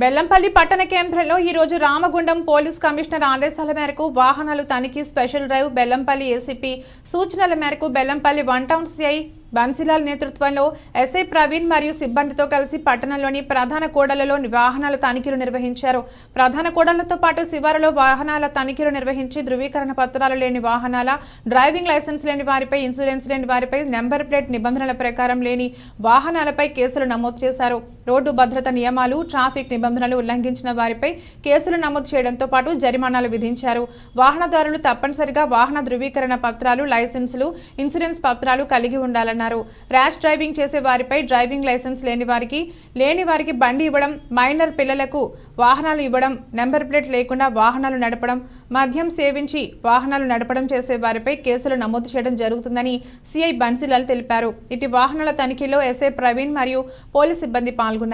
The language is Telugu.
బెల్లంపల్లి పట్టణ కేంద్రంలో ఈ రోజు రామగుండం పోలీస్ కమిషనర్ ఆదేశాల మేరకు వాహనాలు తనిఖీ స్పెషల్ డ్రైవ్ బెల్లంపల్లి ఏసీపీ సూచనల మేరకు బెల్లంపల్లి 1 టౌన్ సిఐ బన్సిలాల్ నేతృత్వంలో ఎస్ఐ ప్రవీణ్ మరియు సిబ్బందితో కలిసి పట్టణంలోని ప్రధాన కూడళ్లలో వాహనాల తనిఖీలు నిర్వహించారు. ప్రధాన కూడళ్లతో పాటు శివారులో వాహనాల తనిఖీలు నిర్వహించి ధృవీకరణ పత్రాలు లేని వాహనాల, డ్రైవింగ్ లైసెన్స్ లేని వారిపై, ఇన్సూరెన్స్ లేని వారిపై, నెంబర్ ప్లేట్ నిబంధనల ప్రకారం లేని వాహనాలపై కేసులు నమోదు చేశారు. రోడ్డు భద్రత నియమాలు, ట్రాఫిక్ నిబంధనలు ఉల్లంఘించిన వారిపై కేసులు నమోదు చేయడంతో పాటు జరిమానాలు విధించారు. వాహనదారులు తప్పనిసరిగా వాహన ధృవీకరణ పత్రాలు, లైసెన్సులు, ఇన్సూరెన్స్ పత్రాలు కలిగి ఉండాలన్నారు. ర్యాష్ డ్రైవింగ్ చేసే వారిపై, డ్రైవింగ్ లైసెన్స్ లేని వారికి బండి ఇవ్వడం, మైనర్ పిల్లలకు వాహనాలు ఇవ్వడం, నెంబర్ ప్లేట్ లేకుండా వాహనాలు నడపడం, మద్యం సేవించి వాహనాలు నడపడం చేసే వారిపై కేసులు నమోదు చేయడం జరుగుతుందని సిఐ బన్సిలాల్ తెలిపారు. ఇటు వాహనాల తనిఖీలో ఎస్ఐ ప్రవీణ్ మరియు పోలీస్ సిబ్బంది పాల్గొన్నారు.